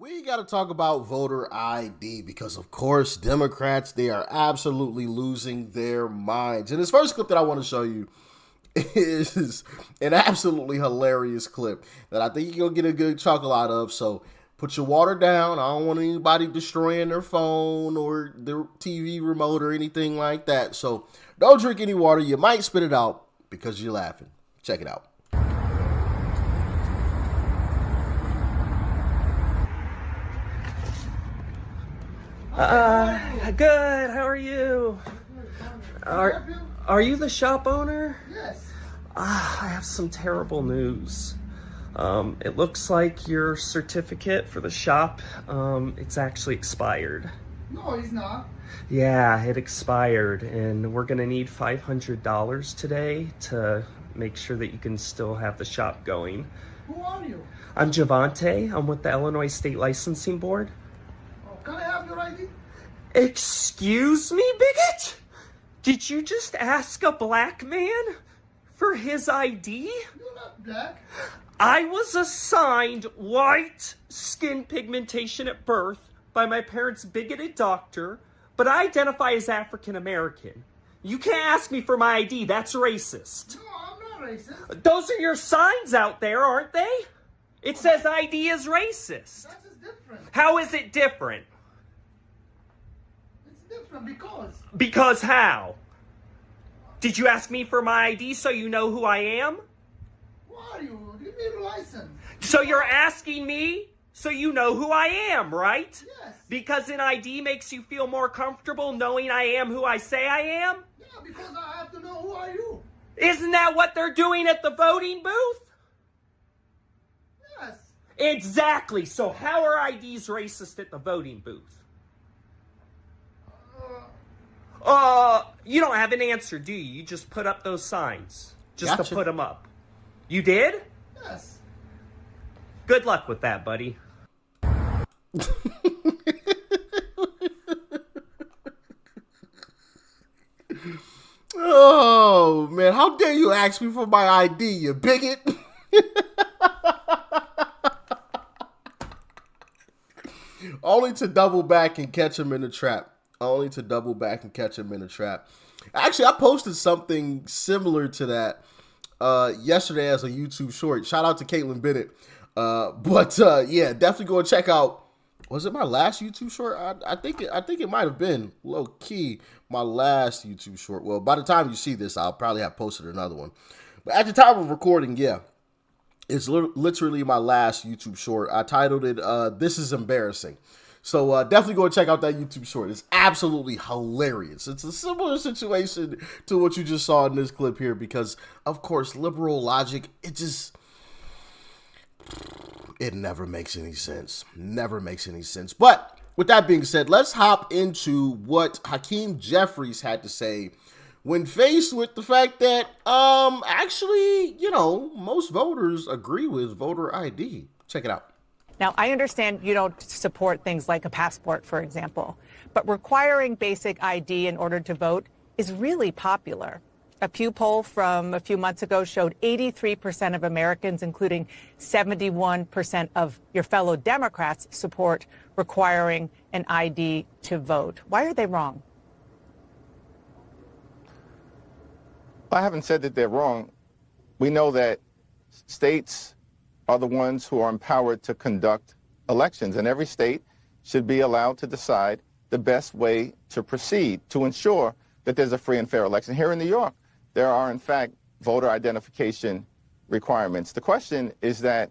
We got to talk about voter ID because, of course, Democrats, they are absolutely losing their minds. And this first clip that I want to show you is an absolutely hilarious clip that I think you're going to get a good chuckle out of. So put your water down. I don't want anybody destroying their phone or their TV remote or anything like that. So don't drink any water. You might spit it out because you're laughing. Check it out. Good. How are you? Are you the shop owner? Yes. I have some terrible news. It looks like your certificate for the shop, it's actually expired. No, it's not. Yeah, it expired, and we're gonna need $500 today to make sure that you can still have the shop going. Who are you? I'm Javante. I'm with the Illinois State Licensing Board. Oh, can I have your ID? Excuse me, bigot? Did you just ask a black man for his ID? You're not black. I was assigned white skin pigmentation at birth by my parents' bigoted doctor, but I identify as African American. You can't ask me for my ID, that's racist. No, I'm not racist. Those are your signs out there, aren't they? It says ID is racist. That is different. How is it different? It's different because. Because how? Did you ask me for my ID so you know who I am? Who are you? Give me your license. So you're asking me so you know who I am, right? Yes. Because an ID makes you feel more comfortable knowing I am who I say I am? Yeah, because I have to know who are you. Isn't that what they're doing at the voting booth? Yes. Exactly. So how are IDs racist at the voting booth? You don't have an answer, do you? You just put up those signs just Gotcha. to put them up. You did? Yes. Good luck with that, buddy. Oh, man. How dare you ask me for my ID, you bigot? Only to double back and catch him in the trap. Only to double back and catch him in the trap. Actually, I posted something similar to that yesterday as a YouTube short. Shout out to Caitlin Bennett. Yeah, definitely go and check out. Was it my last YouTube short? I think it might have been low key my last YouTube short. Well, by the time you see this, I'll probably have posted another one. But at the time of recording, yeah, it's literally my last YouTube short. I titled it "This is Embarrassing." So definitely go and check out that YouTube short. It's absolutely hilarious. It's a similar situation to what you just saw in this clip here because, of course, liberal logic, it never makes any sense. Never makes any sense. But with that being said, let's hop into what Hakeem Jeffries had to say when faced with the fact that, actually, most voters agree with voter ID. Check it out. Now, I understand you don't support things like a passport, for example, but requiring basic ID in order to vote is really popular. A Pew poll from a few months ago showed 83% of Americans, including 71% of your fellow Democrats, support requiring an ID to vote. Why are they wrong? I haven't said that they're wrong. We know that states are the ones who are empowered to conduct elections, and every state should be allowed to decide the best way to proceed to ensure that there's a free and fair election. Here in New York, there are, in fact, voter identification requirements. The question is that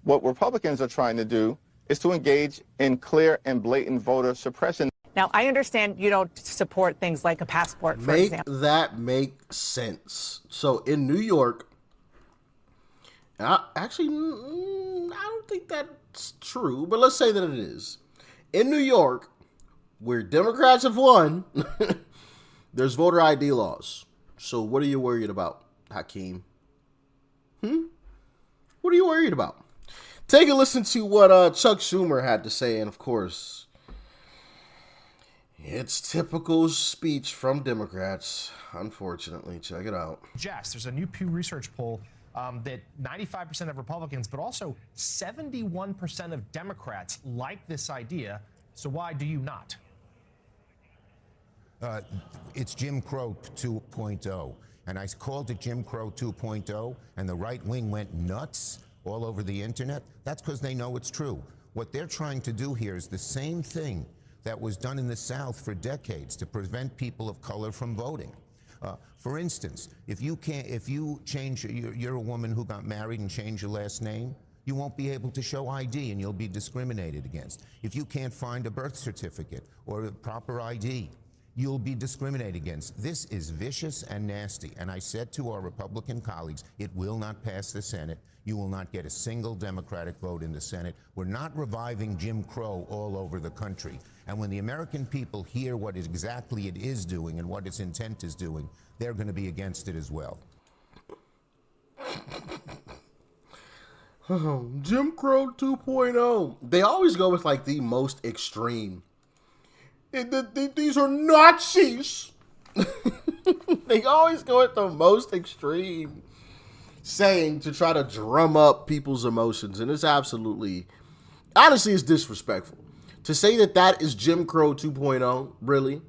what Republicans are trying to do is to engage in clear and blatant voter suppression. Now, I understand you don't support things like a passport, for example. Make that make sense. So in New York, I don't think that's true, but let's say that it is. In New York, where Democrats have won, there's voter ID laws. So what are you worried about, Hakeem? What are you worried about? Take a listen to what Chuck Schumer had to say, and of course, it's typical speech from Democrats, unfortunately. Check it out. Jess, there's a new Pew Research poll that 95% of Republicans, but also 71% of Democrats like this idea. So why do you not? It's Jim Crow 2.0. And I called it Jim Crow 2.0, and the right wing went nuts all over the internet. That's because they know it's true. What they're trying to do here is the same thing that was done in the South for decades to prevent people of color from voting. For instance, if you change, you're a woman who got married and changed your last name, you won't be able to show ID and you'll be discriminated against. If you can't find a birth certificate or a proper ID, you'll be discriminated against. This is vicious and nasty. And I said to our Republican colleagues, it will not pass the Senate. You will not get a single Democratic vote in the Senate. We're not reviving Jim Crow all over the country. And when the American people hear what exactly it is doing and what its intent is doing, they're going to be against it as well. Jim Crow 2.0. They always go with like the most extreme. These are Nazis. They always go with the most extreme saying to try to drum up people's emotions. And it's absolutely, honestly, it's disrespectful. To say that that is Jim Crow 2.0, really,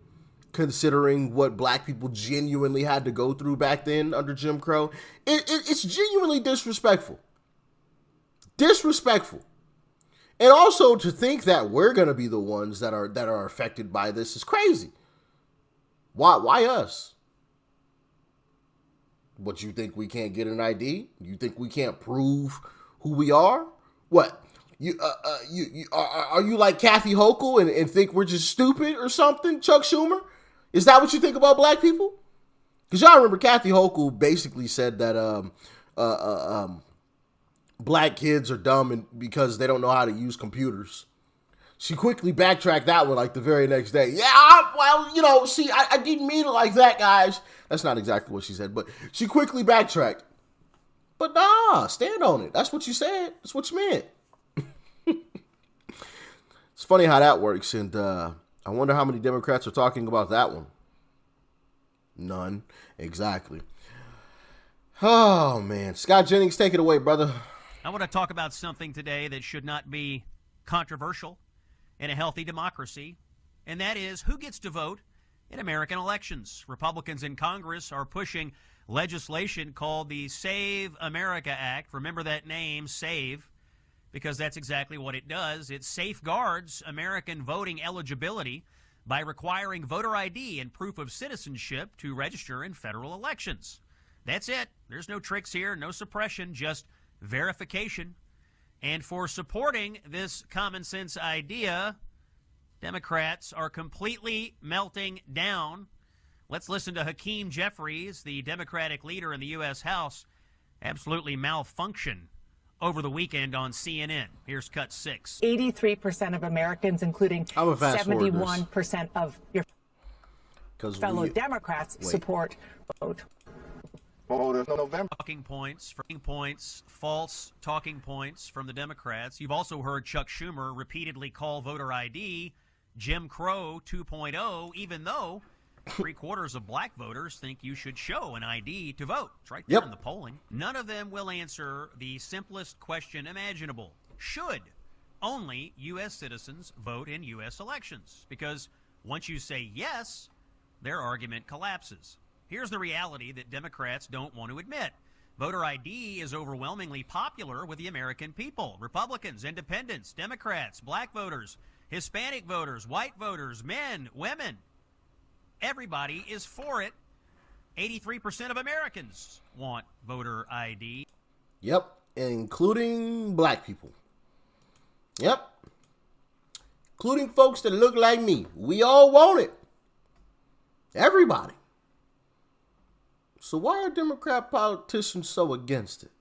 considering what black people genuinely had to go through back then under Jim Crow, it's genuinely disrespectful. Disrespectful. And also to think that we're going to be the ones that are affected by this is crazy. Why us? What, you think we can't get an ID? You think we can't prove who we are? What? Are you like Kathy Hochul and think we're just stupid or something, Chuck Schumer? Is that what you think about black people? Because y'all remember Kathy Hochul basically said that black kids are dumb because they don't know how to use computers. She quickly backtracked that one like the very next day. Yeah, I didn't mean it like that, guys. That's not exactly what she said, but she quickly backtracked. But nah, stand on it. That's what you said. That's what you meant. It's funny how that works, and I wonder how many Democrats are talking about that one. None. Exactly. Oh, man. Scott Jennings, take it away, brother. I want to talk about something today that should not be controversial in a healthy democracy, and that is who gets to vote in American elections. Republicans in Congress are pushing legislation called the Save America Act. Remember that name, SAVE, because that's exactly what it does. It safeguards American voting eligibility by requiring voter ID and proof of citizenship to register in federal elections. That's it. There's no tricks here, no suppression, just verification. And for supporting this common sense idea, Democrats are completely melting down. Let's listen to Hakeem Jeffries, the Democratic leader in the U.S. House, absolutely malfunction over the weekend on CNN. Here's cut 6. 83% of Americans, including 71% of your fellow Democrats, support vote. Talking points, false talking points from the Democrats. You've also heard Chuck Schumer repeatedly call voter ID Jim Crow 2.0, even though 3/4 of black voters think you should show an ID to vote. It's right there in the polling. None of them will answer the simplest question imaginable. Should only U.S. citizens vote in U.S. elections? Because once you say yes, their argument collapses. Here's the reality that Democrats don't want to admit. Voter ID is overwhelmingly popular with the American people. Republicans, independents, Democrats, black voters, Hispanic voters, white voters, men, women. Everybody is for it. 83% of Americans want voter ID. Yep, including black people. Yep. Including folks that look like me. We all want it. Everybody. So why are Democrat politicians so against it?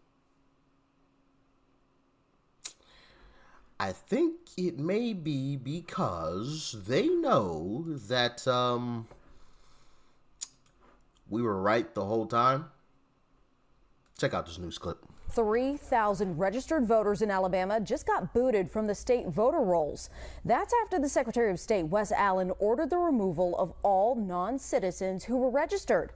I think it may be because they know that we were right the whole time. Check out this news clip. 3,000 registered voters in Alabama just got booted from the state voter rolls. That's after the Secretary of State, Wes Allen, ordered the removal of all non-citizens who were registered.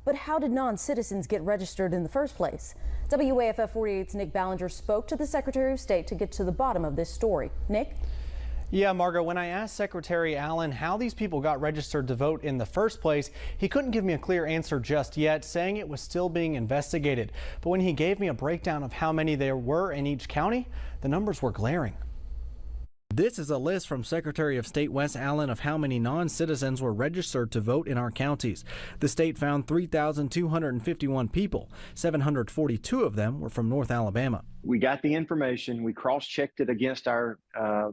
But But how did non-citizens get registered in the first place? WAFF 48's Nick Ballinger spoke to the Secretary of State to get to the bottom of this story. Nick? Yeah, Margot, when I asked Secretary Allen how these people got registered to vote in the first place, he couldn't give me a clear answer just yet, saying it was still being investigated. But when he gave me a breakdown of how many there were in each county, the numbers were glaring. This is a list from Secretary of State Wes Allen of how many non-citizens were registered to vote in our counties. The state found 3,251 people. 742 of them were from North Alabama. We got the information. We cross-checked it against our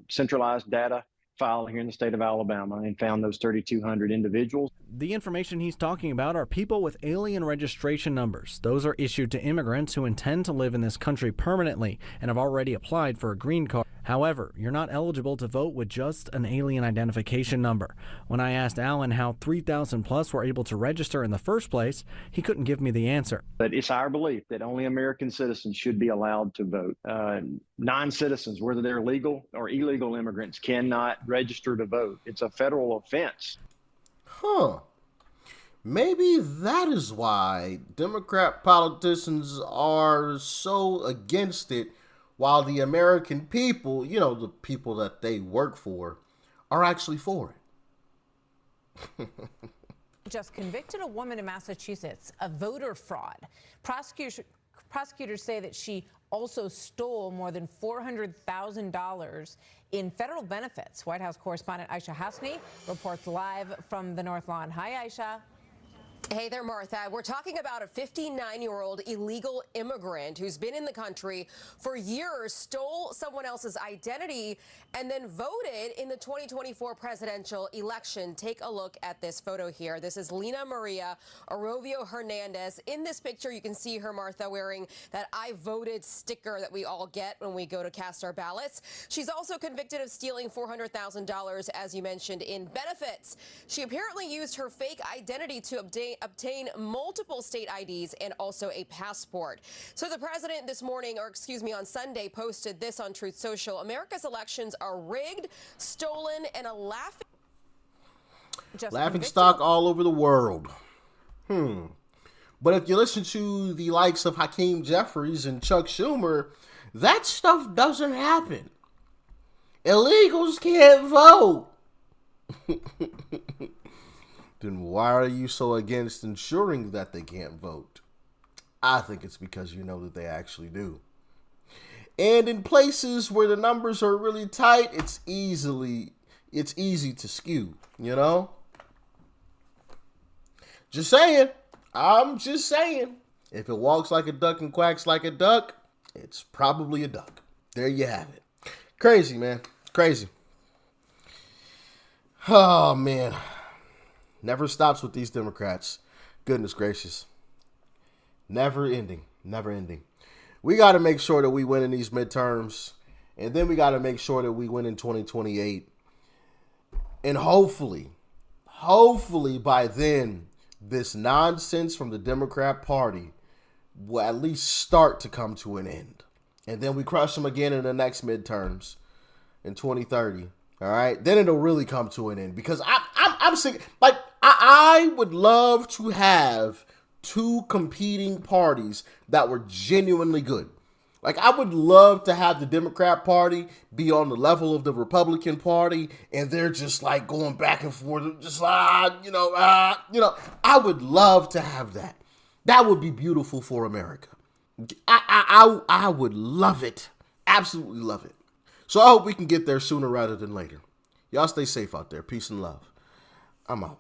centralized data file here in the state of Alabama and found those 3,200 individuals. The information he's talking about are people with alien registration numbers. Those are issued to immigrants who intend to live in this country permanently and have already applied for a green card. However, you're not eligible to vote with just an alien identification number. When I asked Allen how 3,000 plus were able to register in the first place, he couldn't give me the answer. But it's our belief that only American citizens should be allowed to vote. Non-citizens, whether they're legal or illegal immigrants, cannot register to vote. It's a federal offense. Huh. Maybe that is why Democrat politicians are so against it, while the American people, you know, the people that they work for, are actually for it. Just convicted a woman in Massachusetts of voter fraud. Prosecutors say that she also stole more than $400,000 in federal benefits. White House correspondent Aisha Hasni reports live from the North Lawn. Hi, Aisha. Hey there, Martha. We're talking about a 59-year-old illegal immigrant who's been in the country for years, stole someone else's identity, and then voted in the 2024 presidential election. Take a look at this photo here. This is Lina Maria Arovio Hernandez. In this picture, you can see her, Martha, wearing that I voted sticker that we all get when we go to cast our ballots. She's also convicted of stealing $400,000, as you mentioned, in benefits. She apparently used her fake identity to obtain multiple state IDs and also a passport. So the president this morning, or excuse me, on Sunday, posted this on Truth Social. America's elections are rigged, stolen, and a laughing stock all over the world. But if you listen to the likes of Hakeem Jeffries and Chuck Schumer, that stuff doesn't happen. Illegals can't vote. Then why are you so against ensuring that they can't vote? I think it's because you know that they actually do. And in places where the numbers are really tight, it's easy to skew, you know? Just saying. I'm just saying. If it walks like a duck and quacks like a duck, it's probably a duck. There you have it. Crazy, man. Crazy. Oh, man. Never stops with these Democrats. Goodness gracious. Never ending. Never ending. We got to make sure that we win in these midterms. And then we got to make sure that we win in 2028. And hopefully by then, this nonsense from the Democrat Party will at least start to come to an end. And then we crush them again in the next midterms in 2030. All right? Then it'll really come to an end. Because I'm sick. Like, I would love to have two competing parties that were genuinely good. Like, I would love to have the Democrat Party be on the level of the Republican Party, and they're just like going back and forth, just I would love to have that. That would be beautiful for America. I would love it. Absolutely love it. So I hope we can get there sooner rather than later. Y'all stay safe out there. Peace and love. I'm out.